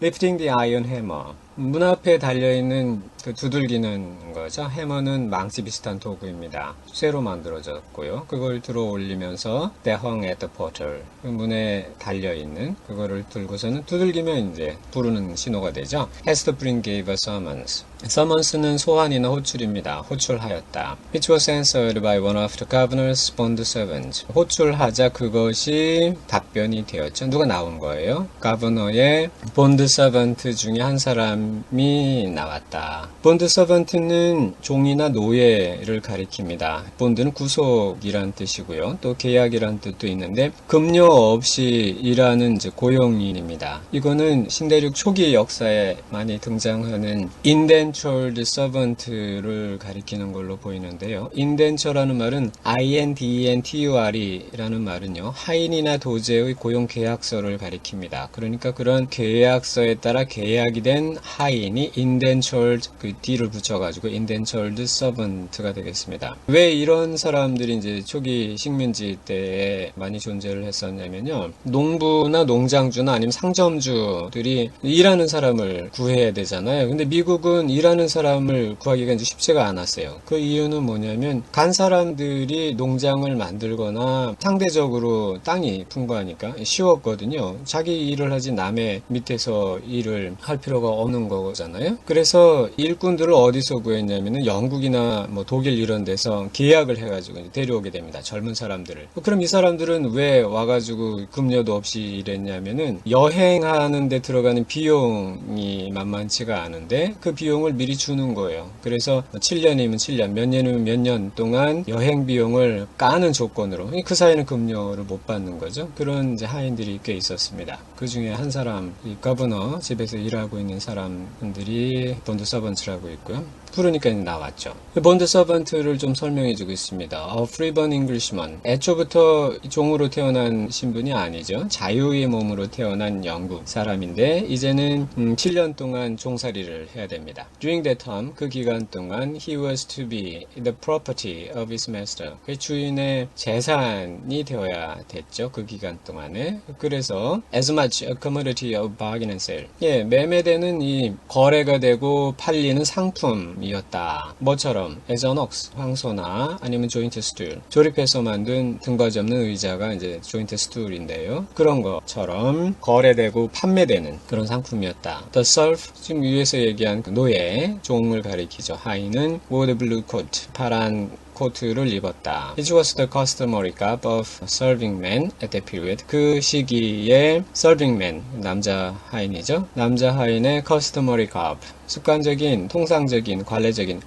Lifting the iron hammer. 문 앞에 달려있는 그 두들기는 거죠. 해머는 망치 비슷한 도구입니다. 쇠로 만들어졌고요. 그걸 들어 올리면서 They hung at the portal. 그 문에 달려있는 그거를 들고서는 두들기면 이제 부르는 신호가 되죠. Hester Prynne gave a summons. summon스는 소환이나 호출입니다. 호출하였다. Which was answered by one of the governor's bond servants. 호출하자 그것이 답변이 되었죠. 누가 나온 거예요? 가버너의 본드 서번트 중에 한 사람이 나왔다. 본드 서번트는 종이나 노예를 가리킵니다. 본드는 구속이란 뜻이고요. 또 계약이란 뜻도 있는데 급료 없이 일하는 이제 고용인입니다. 이거는 신대륙 초기 역사에 많이 등장하는 indentured servant를 가리키는 걸로 보이는데요. indenture라는 말은 indentur이라는 말은요. 하인이나 도제의 고용 계약서를 가리킵니다. 그러니까 그런 계약서에 따라 계약이 된 하인이 indentured 그 D를 붙여가지고 indentured servant가 되겠습니다. 왜 이런 사람들이 이제 초기 식민지 때에 많이 존재를 했었냐면요. 농부나 농장주나 아니면 상점주들이 일하는 사람을 구해야 되잖아요. 근데 미국은 일하는 사람을 구하기가 이제 쉽지가 않았어요. 그 이유는 뭐냐면 간 사람들이 농장을 만들거나 상대적으로 땅이 풍부하니까 쉬웠거든요. 자기 일을 하지 남의 밑에서 일을 할 필요가 없는 거잖아요. 그래서 일꾼들을 어디서 구했냐면은 영국이나 뭐 독일 이런 데서 계약을 해가지고 데려오게 됩니다. 젊은 사람들을. 그럼 이 사람들은 왜 와가지고 급료도 없이 일했냐면은 여행하는 데 들어가는 비용이 만만치가 않은데 그 비용을 미리 주는 거예요. 그래서 7년이면 7년, 몇 년이면 몇 년 동안 여행 비용을 까는 조건으로 그 사이는 급료를 못 받는 거죠. 그런 이제 하인들이 꽤 있었습니다. 그 중에 한 사람, 이 거버너 집에서 일하고 있는 사람들이 본드 서번트라고 있고요. 부르니까 나왔죠. 본드 서번트를 좀 설명해주고 있습니다. A freeborn Englishman. 애초부터 종으로 태어난 신분이 아니죠. 자유의 몸으로 태어난 영국 사람인데 이제는 7년 동안 종살이를 해야 됩니다. During that time, 그 기간 동안 he was to be the property of his master. 그 주인의 재산이 되어야 됐죠. 그 기간 동안에. 그래서 as much a commodity of bargain and sale. 예, 매매되는 이 거래가 되고 팔리는 상품 이었다. 뭐처럼 as an ox, 황소나 아니면 joint stool, 조립해서 만든 등받이 없는 의자가 이제 joint stool인데요. 그런 것처럼 거래되고 판매되는 그런 상품이었다. The serf, 지금 위에서 얘기한 그 노예, 종을 가리키죠. 하인은 wore the blue coat, 파란 코트를 입었다. It was the customary garb of serving men at that period. 그 시기에 serving man, 남자 하인이죠. 남자 하인의 customary garb, 습관적인, 통상적인, 관례적인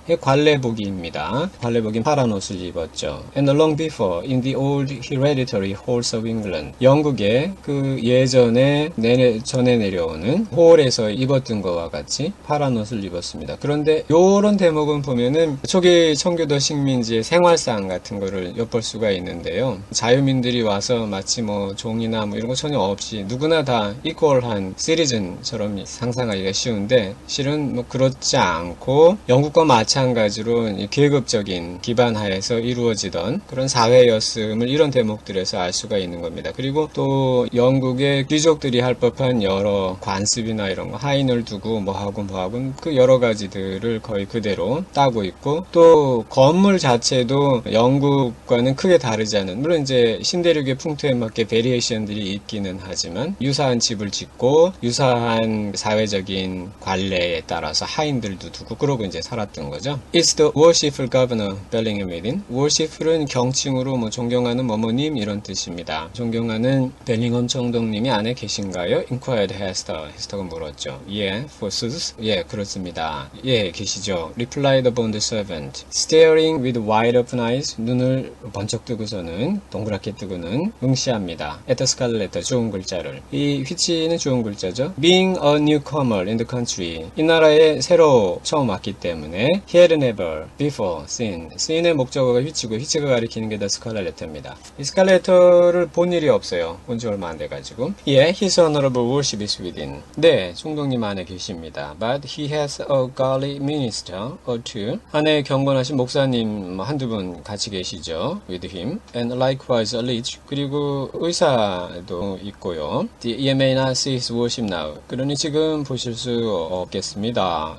관례복입니다. 관례복인 파란 옷을 입었죠. And long before, in the old hereditary halls of England, 영국의 그 예전에 전에 내려오는 홀에서 입었던 것과 같이 파란 옷을 입었습니다. 그런데 요런 대목은 보면은 초기 청교도 식민지의 생활상 같은 거를 엿볼 수가 있는데요. 자유민들이 와서 마치 뭐 종이나 뭐 이런 거 전혀 없이 누구나 다 이퀄한 시리즌처럼 상상하기가 쉬운데 실은 뭐 그렇지 않고 영국과 마찬가지로 계급적인 기반 하에서 이루어지던 그런 사회였음을 이런 대목들에서 알 수가 있는 겁니다. 그리고 또 영국의 귀족들이 할 법한 여러 관습이나 이런 거 하인을 두고 뭐하고 그 여러 가지들을 거의 그대로 따고 있고 또 건물 자체도 영국과는 크게 다르지 않은 물론 이제 신대륙의 풍토에 맞게 베리에이션들이 있기는 하지만 유사한 집을 짓고 유사한 사회적인 관례에 따라서 하인들도 두고 그러고 이제 살았던 거죠. It's the worshipful governor Bellingham within. worshipful은 경칭으로 뭐 존경하는 뭐뭐님 이런 뜻입니다. 존경하는 벨링엄 총독님이 안에 계신가요? inquired Hester. 헤스터가 물었죠. Yeah, forsooth. 예, 그렇습니다. 예, 계시죠. replied the bond servant. staring with wide open eyes. 눈을 번쩍 뜨고서는 동그랗게 뜨고는 응시합니다. at the scarlet letter. 좋은 글자를. 이 which는 좋은 글자죠. being a newcomer in the country. 이 나라에 새로 처음 왔기 때문에 he had never before seen. seen의 목적어가 which고 which가 가리키는 게 the scarlet letter입니다. 이 scarlet letter를 본 일이 없어요. 본 지 얼마 안 돼가지고. Yeah, his honorable worship is within. 네, 총독님 안에 계십니다. But he has a godly minister or two. 안에 경건하신 목사님 한두 분 같이 계시죠. with him. And likewise a leech. 그리고 의사도 있고요. You may not see his worship now. 그러니 지금 보실 수 없겠습니다.